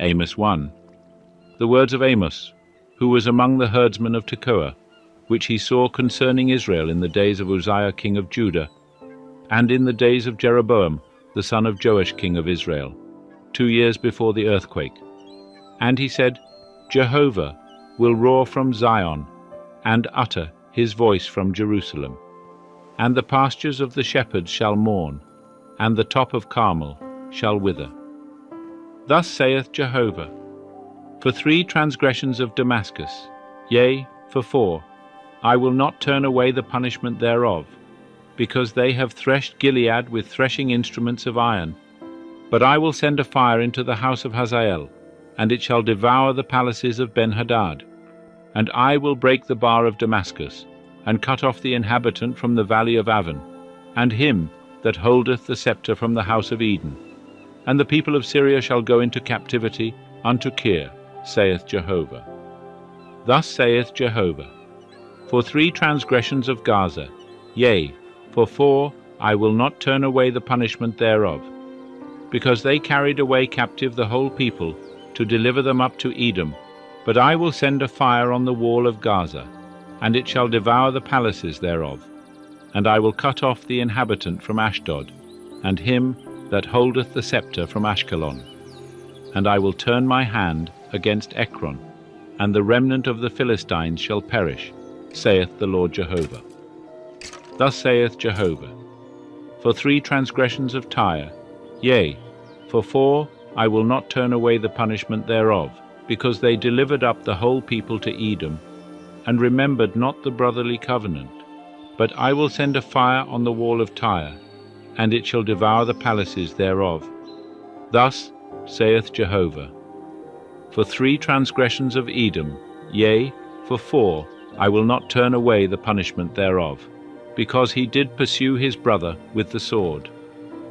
Amos 1. The words of Amos, who was among the herdsmen of Tekoa, which he saw concerning Israel in the days of Uzziah king of Judah, and in the days of Jeroboam the son of Joash king of Israel, 2 years before the earthquake. And he said, Jehovah will roar from Zion, and utter his voice from Jerusalem. And the pastures of the shepherds shall mourn, and the top of Carmel shall wither. Thus saith Jehovah, for 3 transgressions of Damascus, yea, for 4, I will not turn away the punishment thereof, because they have threshed Gilead with threshing instruments of iron. But I will send a fire into the house of Hazael, and it shall devour the palaces of Ben-Hadad. And I will break the bar of Damascus, and cut off the inhabitant from the valley of Avon, and him that holdeth the scepter from the house of Eden. And the people of Syria shall go into captivity unto Kir, saith Jehovah. Thus saith Jehovah, for 3 transgressions of Gaza, yea, for 4, I will not turn away the punishment thereof, because they carried away captive the whole people, to deliver them up to Edom. But I will send a fire on the wall of Gaza, and it shall devour the palaces thereof. And I will cut off the inhabitant from Ashdod, and him that holdeth the scepter from Ashkelon. And I will turn my hand against Ekron, and the remnant of the Philistines shall perish, saith the Lord Jehovah. Thus saith Jehovah, for 3 transgressions of Tyre, yea, for 4, I will not turn away the punishment thereof, because they delivered up the whole people to Edom, and remembered not the brotherly covenant. But I will send a fire on the wall of Tyre, and it shall devour the palaces thereof. Thus saith Jehovah, for 3 transgressions of Edom, yea, for 4, I will not turn away the punishment thereof, because he did pursue his brother with the sword,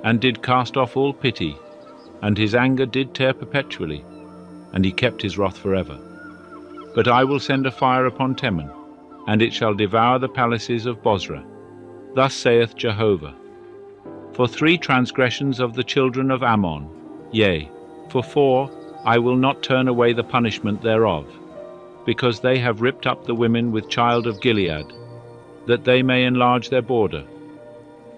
and did cast off all pity, and his anger did tear perpetually, and he kept his wrath forever. But I will send a fire upon Teman, and it shall devour the palaces of Bozrah. Thus saith Jehovah, for 3 transgressions of the children of Ammon, yea, for 4, I will not turn away the punishment thereof, because they have ripped up the women with child of Gilead, that they may enlarge their border.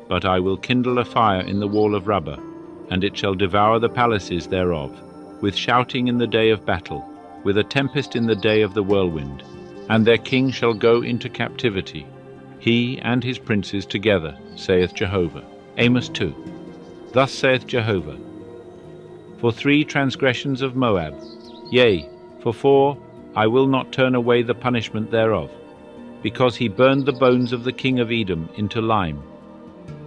But I will kindle a fire in the wall of Rabbah, and it shall devour the palaces thereof, with shouting in the day of battle, with a tempest in the day of the whirlwind. And their king shall go into captivity, he and his princes together, saith Jehovah. Amos 2. Thus saith Jehovah, for 3 transgressions of Moab, yea, for 4, I will not turn away the punishment thereof, because he burned the bones of the king of Edom into lime.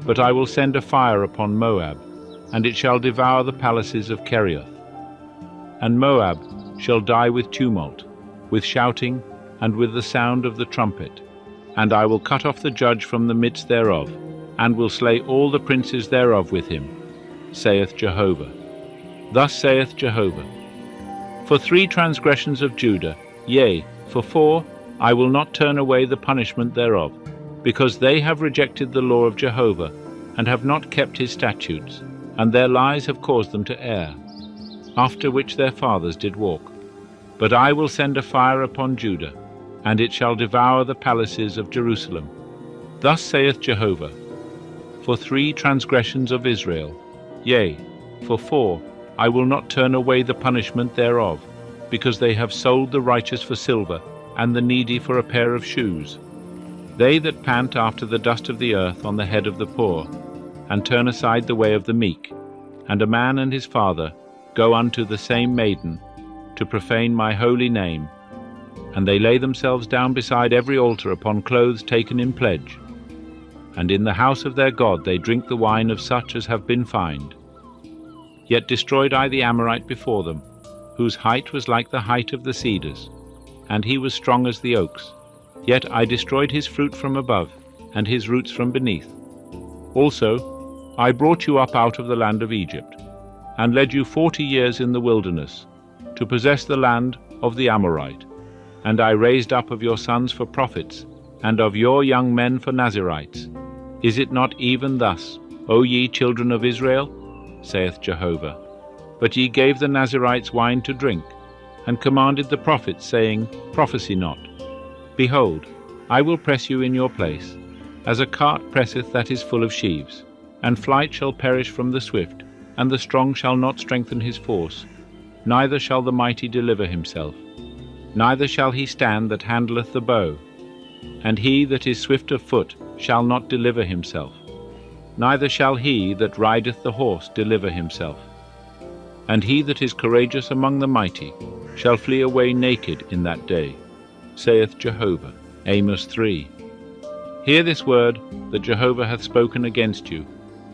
But I will send a fire upon Moab, and it shall devour the palaces of Kerioth. And Moab shall die with tumult, with shouting, and with the sound of the trumpet. And I will cut off the judge from the midst thereof, and will slay all the princes thereof with him, saith Jehovah. Thus saith Jehovah, for 3 transgressions of Judah, yea, for 4, I will not turn away the punishment thereof, because they have rejected the law of Jehovah, and have not kept his statutes, and their lies have caused them to err, after which their fathers did walk. But I will send a fire upon Judah, and it shall devour the palaces of Jerusalem. Thus saith Jehovah, for 3 transgressions of Israel, yea, for 4, I will not turn away the punishment thereof, because they have sold the righteous for silver, and the needy for a pair of shoes. They that pant after the dust of the earth on the head of the poor, and turn aside the way of the meek, and a man and his father go unto the same maiden, to profane my holy name, and they lay themselves down beside every altar upon clothes taken in pledge. And in the house of their God they drink the wine of such as have been fined. Yet destroyed I the Amorite before them, whose height was like the height of the cedars, and he was strong as the oaks. Yet I destroyed his fruit from above, and his roots from beneath. Also I brought you up out of the land of Egypt, and led you 40 years in the wilderness, to possess the land of the Amorite. And I raised up of your sons for prophets, and of your young men for Nazirites. Is it not even thus, O ye children of Israel? Saith Jehovah. But ye gave the Nazirites wine to drink, and commanded the prophets, saying, Prophesy not. Behold, I will press you in your place, as a cart presseth that is full of sheaves. And flight shall perish from the swift, and the strong shall not strengthen his force, neither shall the mighty deliver himself. Neither shall he stand that handleth the bow, and he that is swift of foot shall not deliver himself. Neither shall he that rideth the horse deliver himself. And he that is courageous among the mighty shall flee away naked in that day, saith Jehovah. Amos 3. Hear this word that Jehovah hath spoken against you,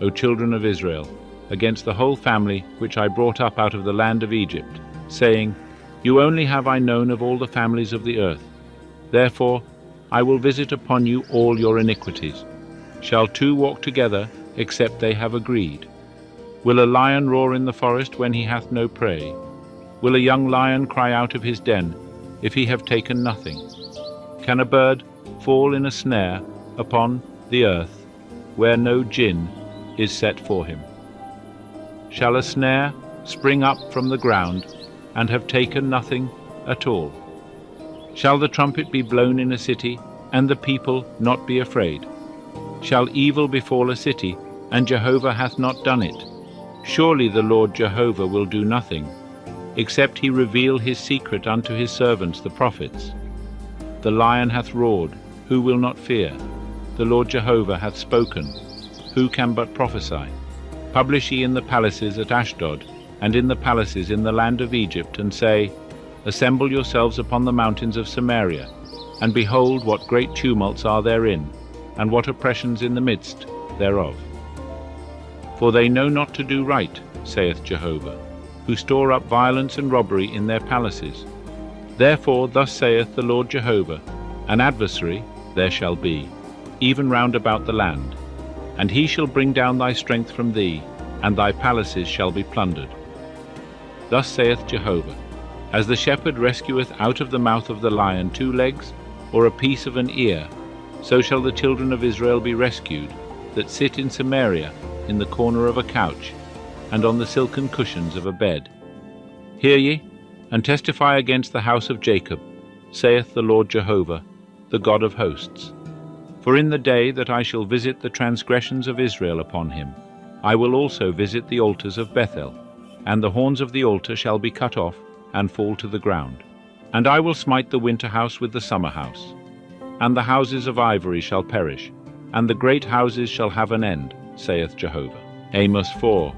O children of Israel, against the whole family which I brought up out of the land of Egypt, saying, You only have I known of all the families of the earth. Therefore I will visit upon you all your iniquities. Shall two walk together, except they have agreed? Will a lion roar in the forest when he hath no prey? Will a young lion cry out of his den, if he have taken nothing? Can a bird fall in a snare upon the earth, where no gin is set for him? Shall a snare spring up from the ground, and have taken nothing at all? Shall the trumpet be blown in a city, and the people not be afraid? Shall evil befall a city, and Jehovah hath not done it? Surely the Lord Jehovah will do nothing, except he reveal his secret unto his servants the prophets. The lion hath roared, who will not fear? The Lord Jehovah hath spoken, who can but prophesy? Publish ye in the palaces at Ashdod, and in the palaces in the land of Egypt, and say, Assemble yourselves upon the mountains of Samaria, and behold what great tumults are therein, and what oppressions in the midst thereof. For they know not to do right, saith Jehovah, who store up violence and robbery in their palaces. Therefore thus saith the Lord Jehovah, An adversary there shall be, even round about the land, and he shall bring down thy strength from thee, and thy palaces shall be plundered. Thus saith Jehovah, As the shepherd rescueth out of the mouth of the lion 2 legs, or a piece of an ear, so shall the children of Israel be rescued, that sit in Samaria in the corner of a couch, and on the silken cushions of a bed. Hear ye, and testify against the house of Jacob, saith the Lord Jehovah, the God of hosts. For in the day that I shall visit the transgressions of Israel upon him, I will also visit the altars of Bethel, and the horns of the altar shall be cut off, and fall to the ground. And I will smite the winter house with the summer house, and the houses of ivory shall perish, and the great houses shall have an end, saith Jehovah. Amos 4.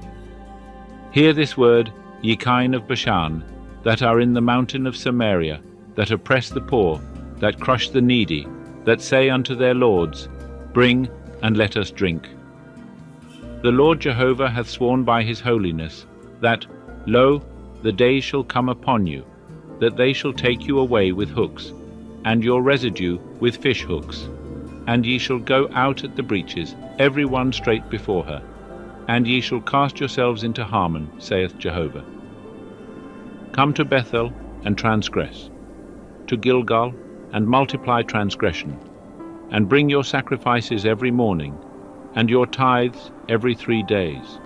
Hear this word, ye kine of Bashan, that are in the mountain of Samaria, that oppress the poor, that crush the needy, that say unto their lords, Bring, and let us drink. The Lord Jehovah hath sworn by his holiness, that, Lo, the days shall come upon you, that they shall take you away with hooks, and your residue with fish hooks. And ye shall go out at the breaches, every one straight before her, and ye shall cast yourselves into Harmon, saith Jehovah. Come to Bethel, and transgress, to Gilgal, and multiply transgression, and bring your sacrifices every morning, and your tithes every 3 days,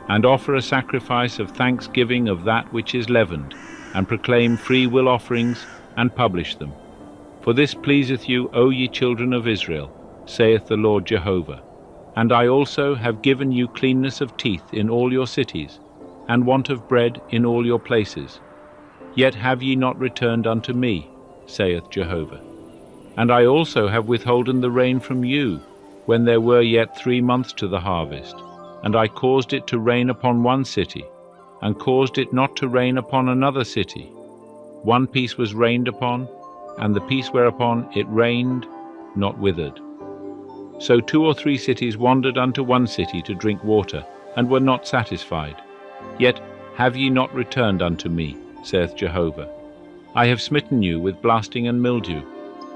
and offer a sacrifice of thanksgiving of that which is leavened, and proclaim free will offerings, and publish them. For this pleaseth you, O ye children of Israel, saith the Lord Jehovah. And I also have given you cleanness of teeth in all your cities, and want of bread in all your places. Yet have ye not returned unto me, saith Jehovah. And I also have withholden the rain from you, when there were yet 3 months to the harvest. And I caused it to rain upon one city, and caused it not to rain upon another city. One piece was rained upon, and the piece whereupon it rained not withered. So 2 or 3 cities wandered unto one city to drink water, and were not satisfied. Yet have ye not returned unto me, saith Jehovah. I have smitten you with blasting and mildew.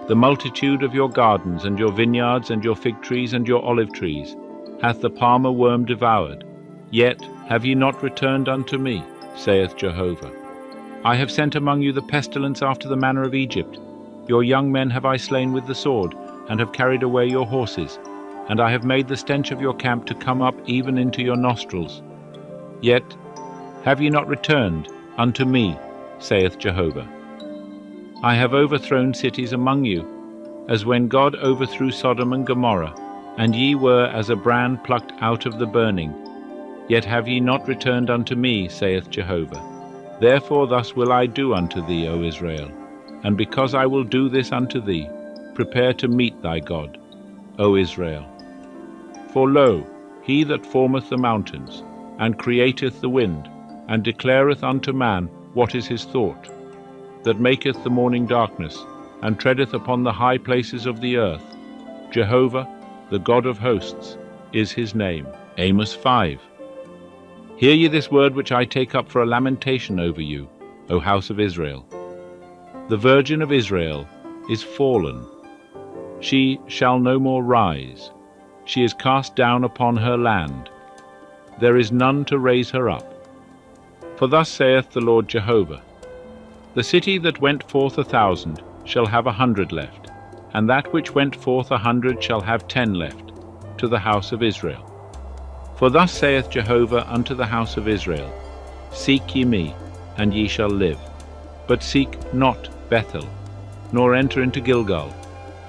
The multitude of your gardens, and your vineyards, and your fig trees, and your olive trees, hath the palmer worm devoured. Yet have ye not returned unto me, saith Jehovah. I have sent among you the pestilence after the manner of Egypt. Your young men have I slain with the sword, and have carried away your horses, and I have made the stench of your camp to come up even into your nostrils. Yet Have ye not returned unto me, saith Jehovah? I have overthrown cities among you, as when God overthrew Sodom and Gomorrah, and ye were as a brand plucked out of the burning. Yet have ye not returned unto me, saith Jehovah. Therefore thus will I do unto thee, O Israel, and because I will do this unto thee, prepare to meet thy God, O Israel. For lo, he that formeth the mountains, and createth the wind, and declareth unto man what is his thought, that maketh the morning darkness, and treadeth upon the high places of the earth, Jehovah, the God of hosts, is his name. Amos 5. Hear ye this word which I take up for a lamentation over you, O house of Israel. The Virgin of Israel is fallen. She shall no more rise. She is cast down upon her land. There is none to raise her up. For thus saith the Lord Jehovah, the city that went forth 1,000 shall have 100 left, and that which went forth 100 shall have 10 left, to the house of Israel. For thus saith Jehovah unto the house of Israel, Seek ye me, and ye shall live. But seek not Bethel, nor enter into Gilgal,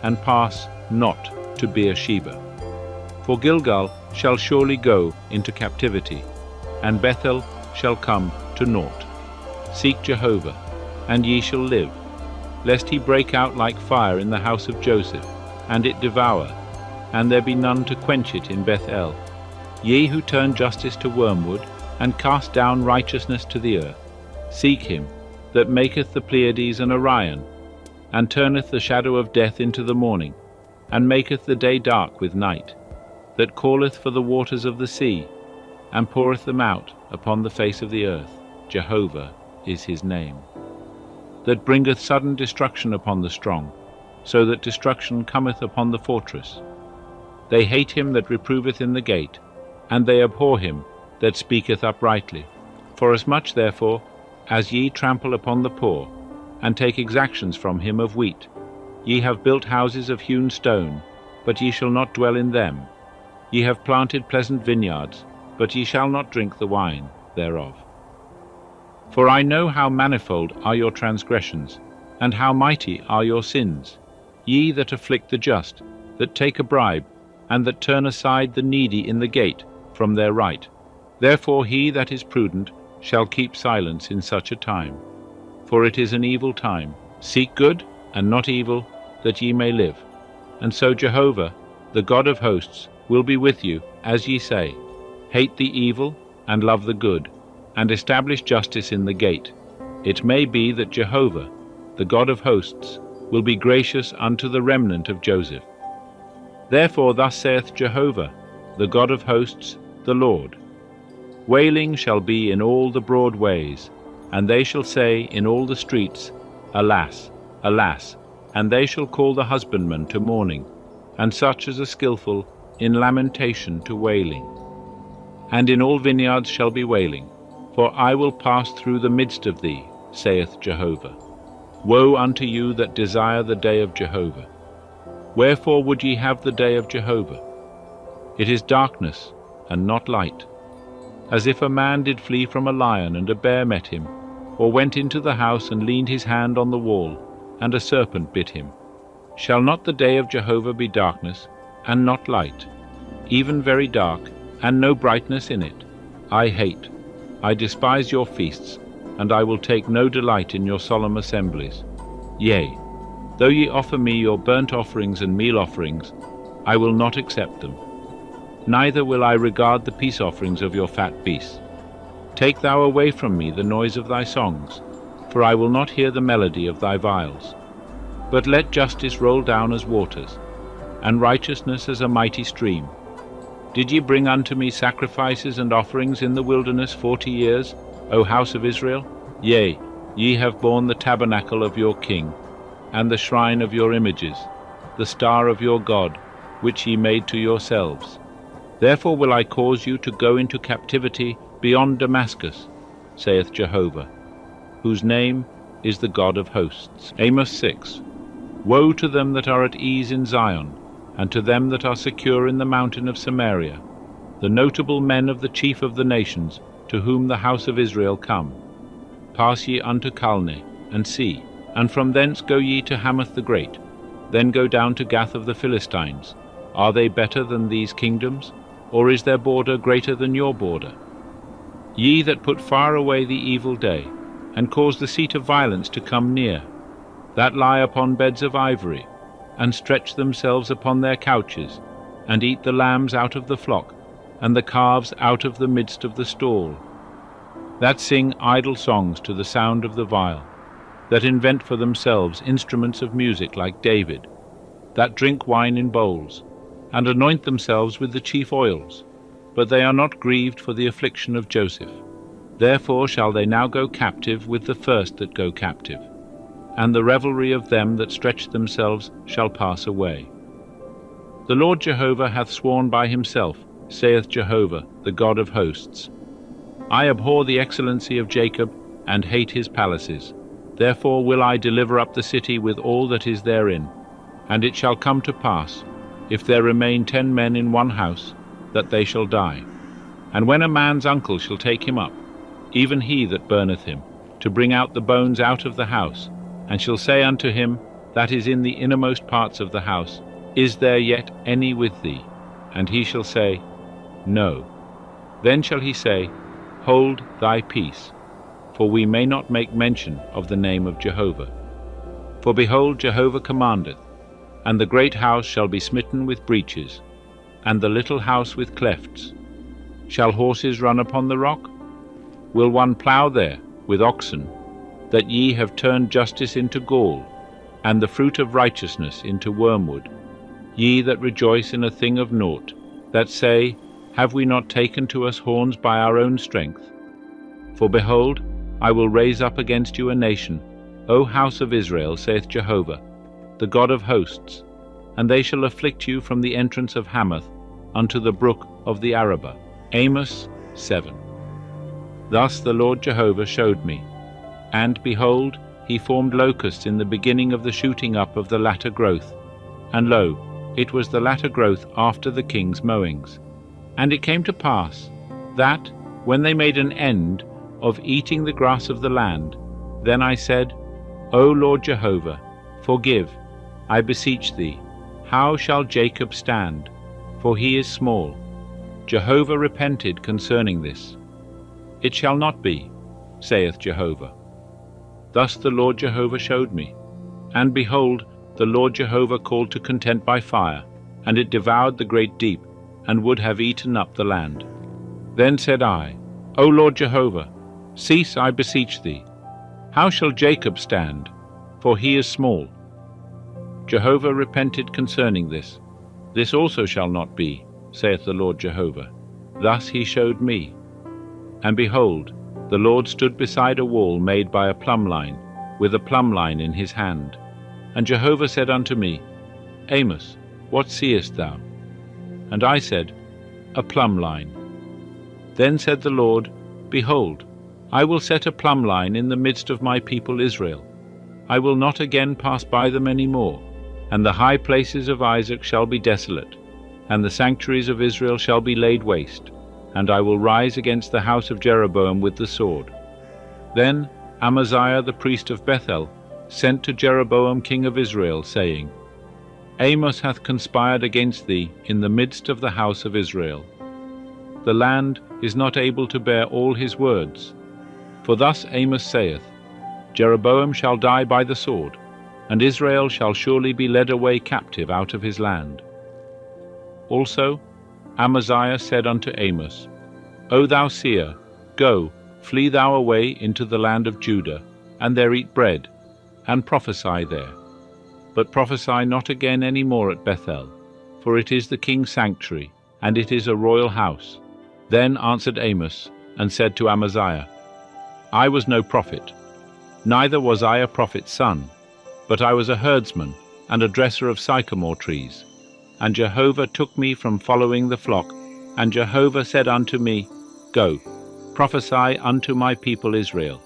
and pass not to Beersheba. For Gilgal shall surely go into captivity, and Bethel shall come to naught. Seek Jehovah, and ye shall live, lest he break out like fire in the house of Joseph, and it devour, and there be none to quench it in Bethel. Ye who turn justice to wormwood, and cast down righteousness to the earth, seek him that maketh the Pleiades and Orion, and turneth the shadow of death into the morning, and maketh the day dark with night, that calleth for the waters of the sea, and poureth them out upon the face of the earth. Jehovah is his name. That bringeth sudden destruction upon the strong, so that destruction cometh upon the fortress. They hate him that reproveth in the gate, and they abhor him that speaketh uprightly. Forasmuch therefore as ye trample upon the poor, and take exactions from him of wheat, ye have built houses of hewn stone, but ye shall not dwell in them. Ye have planted pleasant vineyards, but ye shall not drink the wine thereof. For I know how manifold are your transgressions, and how mighty are your sins, ye that afflict the just, that take a bribe, and that turn aside the needy in the gate from their right. Therefore he that is prudent shall keep silence in such a time, for it is an evil time. Seek good, and not evil, that ye may live. And so Jehovah, the God of hosts, will be with you, as ye say, Hate the evil, and love the good, and establish justice in the gate. It may be that Jehovah, the God of hosts, will be gracious unto the remnant of Joseph. Therefore thus saith Jehovah, the God of hosts, the Lord, Wailing shall be in all the broad ways, and they shall say in all the streets, Alas, alas, and they shall call the husbandman to mourning, and such as are skillful in lamentation to wailing. And in all vineyards shall be wailing, for I will pass through the midst of thee, saith Jehovah. Woe unto you that desire the day of Jehovah! Wherefore would ye have the day of Jehovah? It is darkness, and not light. As if a man did flee from a lion, and a bear met him, or went into the house and leaned his hand on the wall, and a serpent bit him. Shall not the day of Jehovah be darkness, and not light, even very dark, and no brightness in it? I despise your feasts, and I will take no delight in your solemn assemblies. Yea, though ye offer me your burnt offerings and meal offerings, I will not accept them. Neither will I regard the peace offerings of your fat beasts. Take thou away from me the noise of thy songs, for I will not hear the melody of thy viols. But let justice roll down as waters, and righteousness as a mighty stream. Did ye bring unto me sacrifices and offerings in the wilderness 40 years, O house of Israel? Yea, ye have borne the tabernacle of your king, and the shrine of your images, the star of your God, which ye made to yourselves. Therefore will I cause you to go into captivity beyond Damascus, saith Jehovah, whose name is the God of hosts. Amos 6. Woe to them that are at ease in Zion, and to them that are secure in the mountain of Samaria, the notable men of the chief of the nations, to whom the house of Israel come. Pass ye unto Calne, and see, and from thence go ye to Hamath the Great. Then go down to Gath of the Philistines. Are they better than these kingdoms? Or is their border greater than your border? Ye that put far away the evil day, and cause the seat of violence to come near, that lie upon beds of ivory, and stretch themselves upon their couches, and eat the lambs out of the flock, and the calves out of the midst of the stall, that sing idle songs to the sound of the viol, that invent for themselves instruments of music like David, that drink wine in bowls, and anoint themselves with the chief oils, but they are not grieved for the affliction of Joseph. Therefore shall they now go captive with the first that go captive, and the revelry of them that stretch themselves shall pass away. The Lord Jehovah hath sworn by himself, saith Jehovah, the God of hosts, I abhor the excellency of Jacob, and hate his palaces. Therefore will I deliver up the city with all that is therein. And it shall come to pass, if there remain 10 men in one house, that they shall die. And when a man's uncle shall take him up, even he that burneth him, to bring out the bones out of the house, and shall say unto him that is in the innermost parts of the house, Is there yet any with thee? And he shall say, No. Then shall he say, Hold thy peace, for we may not make mention of the name of Jehovah. For behold, Jehovah commandeth, and the great house shall be smitten with breaches, and the little house with clefts. Shall horses run upon the rock? Will one plough there with oxen, that ye have turned justice into gall, and the fruit of righteousness into wormwood? Ye that rejoice in a thing of naught, that say, Have we not taken to us horns by our own strength? For behold, I will raise up against you a nation, O house of Israel, saith Jehovah, the God of hosts, and they shall afflict you from the entrance of Hamath unto the brook of the Arabah. Amos 7. Thus the Lord Jehovah showed me, and behold, he formed locusts in the beginning of the shooting up of the latter growth, and lo, it was the latter growth after the king's mowings. And it came to pass that, when they made an end of eating the grass of the land, then I said, O Lord Jehovah, forgive, I beseech thee. How shall Jacob stand? For he is small. Jehovah repented concerning this. It shall not be, saith Jehovah. Thus the Lord Jehovah showed me. And behold, the Lord Jehovah called to content by fire, and it devoured the great deep, and would have eaten up the land. Then said I, O Lord Jehovah, cease, I beseech thee. How shall Jacob stand? For he is small. Jehovah repented concerning this. This also shall not be, saith the Lord Jehovah. Thus he showed me. And behold, the Lord stood beside a wall made by a plumb line, with a plumb line in his hand. And Jehovah said unto me, Amos, what seest thou? And I said, A plumb line. Then said the Lord, Behold, I will set a plumb line in the midst of my people Israel. I will not again pass by them any more, and the high places of Isaac shall be desolate, and the sanctuaries of Israel shall be laid waste, and I will rise against the house of Jeroboam with the sword. Then Amaziah the priest of Bethel sent to Jeroboam king of Israel, saying, Amos hath conspired against thee in the midst of the house of Israel. The land is not able to bear all his words. For thus Amos saith, Jeroboam shall die by the sword, and Israel shall surely be led away captive out of his land. Also Amaziah said unto Amos, O thou seer, go, flee thou away into the land of Judah, and there eat bread, and prophesy there. But prophesy not again any more at Bethel, for it is the king's sanctuary, and it is a royal house. Then answered Amos, and said to Amaziah, I was no prophet, neither was I a prophet's son, but I was a herdsman, and a dresser of sycamore trees. And Jehovah took me from following the flock, and Jehovah said unto me, Go, prophesy unto my people Israel.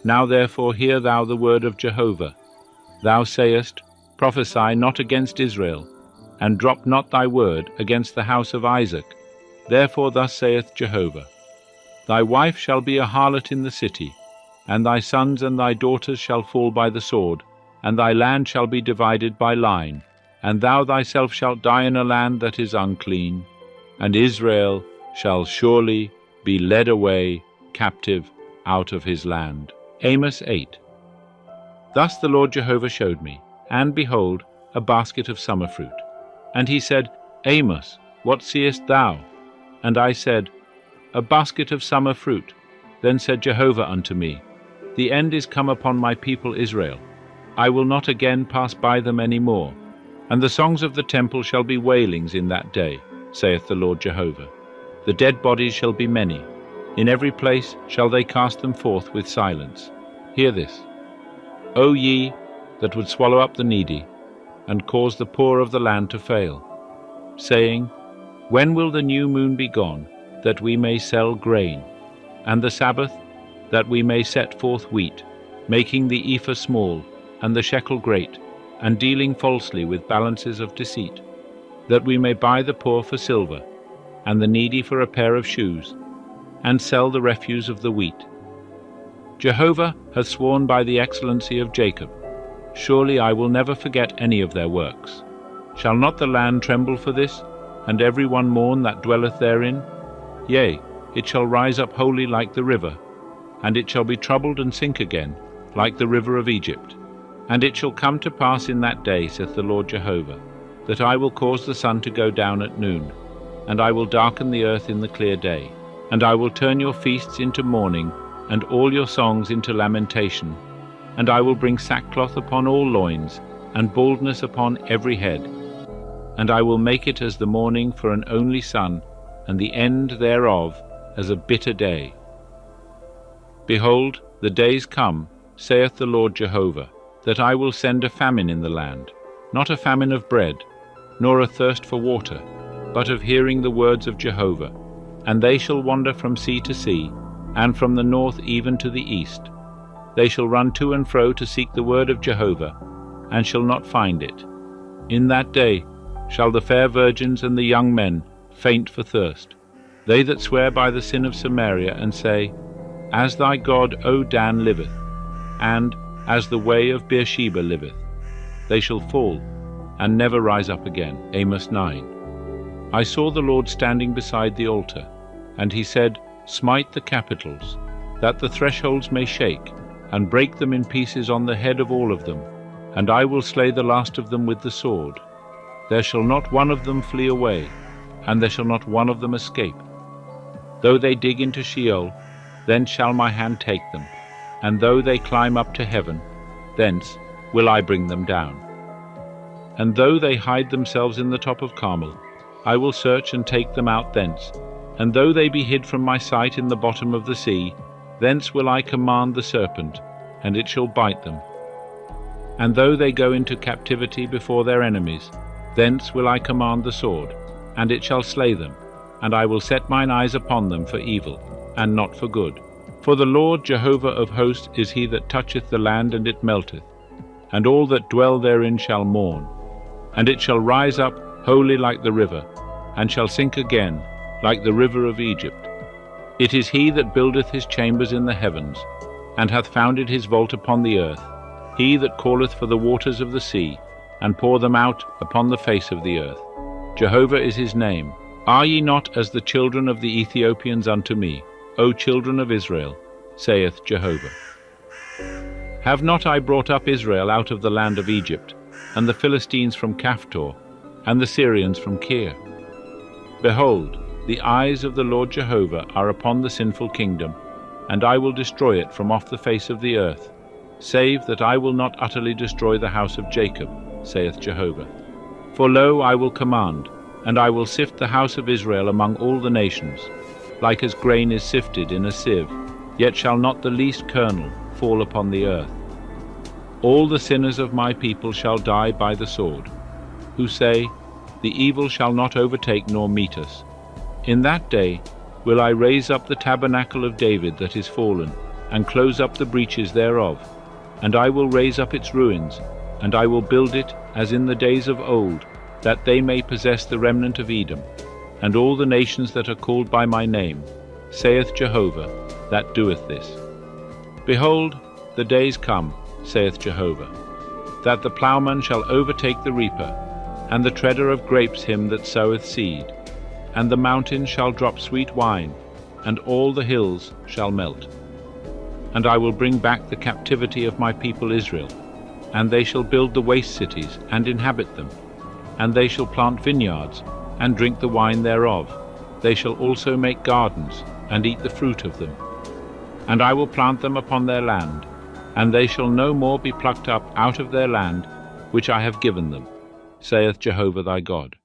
Now therefore hear thou the word of Jehovah. Thou sayest, Prophesy not against Israel, and drop not thy word against the house of Isaac. Therefore thus saith Jehovah, Thy wife shall be a harlot in the city, and thy sons and thy daughters shall fall by the sword, and thy land shall be divided by line, and thou thyself shalt die in a land that is unclean, and Israel shall surely be led away captive out of his land. Amos 8. Thus the Lord Jehovah showed me, and behold, a basket of summer fruit. And he said, Amos, what seest thou? And I said, A basket of summer fruit. Then said Jehovah unto me, The end is come upon my people Israel. I will not again pass by them any more. And the songs of the temple shall be wailings in that day, saith the Lord Jehovah. The dead bodies shall be many. In every place shall they cast them forth with silence. Hear this. O ye that would swallow up the needy, and cause the poor of the land to fail, saying, When will the new moon be gone, that we may sell grain, and the Sabbath, that we may set forth wheat, making the ephah small, and the shekel great, and dealing falsely with balances of deceit, that we may buy the poor for silver, and the needy for a pair of shoes, and sell the refuse of the wheat. Jehovah hath sworn by the excellency of Jacob, Surely I will never forget any of their works. Shall not the land tremble for this, and every one mourn that dwelleth therein? Yea, it shall rise up wholly like the river, and it shall be troubled and sink again, like the river of Egypt. And it shall come to pass in that day, saith the Lord Jehovah, that I will cause the sun to go down at noon, and I will darken the earth in the clear day. And I will turn your feasts into mourning, and all your songs into lamentation. And I will bring sackcloth upon all loins, and baldness upon every head. And I will make it as the morning for an only son, and the end thereof as a bitter day. Behold, the days come, saith the Lord Jehovah, that I will send a famine in the land, not a famine of bread, nor a thirst for water, but of hearing the words of Jehovah. And they shall wander from sea to sea, and from the north even to the east. They shall run to and fro to seek the word of Jehovah, and shall not find it. In that day shall the fair virgins and the young men faint for thirst, they that swear by the sin of Samaria, and say, As thy God, O Dan, liveth, and as the way of Beersheba liveth. They shall fall, and never rise up again. Amos 9. I saw the Lord standing beside the altar, and he said, Smite the capitals, that the thresholds may shake, and break them in pieces on the head of all of them, and I will slay the last of them with the sword. There shall not one of them flee away, and there shall not one of them escape. Though they dig into Sheol, then shall my hand take them, and though they climb up to heaven, thence will I bring them down. And though they hide themselves in the top of Carmel, I will search and take them out thence. And though they be hid from my sight in the bottom of the sea, thence will I command the serpent, and it shall bite them. And though they go into captivity before their enemies, thence will I command the sword, and it shall slay them. And I will set mine eyes upon them for evil, and not for good. For the Lord Jehovah of hosts is he that toucheth the land, and it melteth, and all that dwell therein shall mourn. And it shall rise up wholly like the river, and shall sink again like the river of Egypt. It is he that buildeth his chambers in the heavens, and hath founded his vault upon the earth, he that calleth for the waters of the sea, and pour them out upon the face of the earth. Jehovah is his name. Are ye not as the children of the Ethiopians unto me, O children of Israel, saith Jehovah? Have not I brought up Israel out of the land of Egypt, and the Philistines from Caphtor, and the Syrians from Kir? Behold, the eyes of the Lord Jehovah are upon the sinful kingdom, and I will destroy it from off the face of the earth, save that I will not utterly destroy the house of Jacob, saith Jehovah. For lo, I will command, and I will sift the house of Israel among all the nations, like as grain is sifted in a sieve, yet shall not the least kernel fall upon the earth. All the sinners of my people shall die by the sword, who say, The evil shall not overtake nor meet us. In that day will I raise up the tabernacle of David that is fallen, and close up the breaches thereof. And I will raise up its ruins, and I will build it as in the days of old, that they may possess the remnant of Edom, and all the nations that are called by my name, saith Jehovah, that doeth this. Behold, the days come, saith Jehovah, that the plowman shall overtake the reaper, and the treader of grapes him that soweth seed, and the mountains shall drop sweet wine, and all the hills shall melt. And I will bring back the captivity of my people Israel, and they shall build the waste cities, and inhabit them. And they shall plant vineyards, and drink the wine thereof. They shall also make gardens, and eat the fruit of them. And I will plant them upon their land, and they shall no more be plucked up out of their land, which I have given them, saith Jehovah thy God.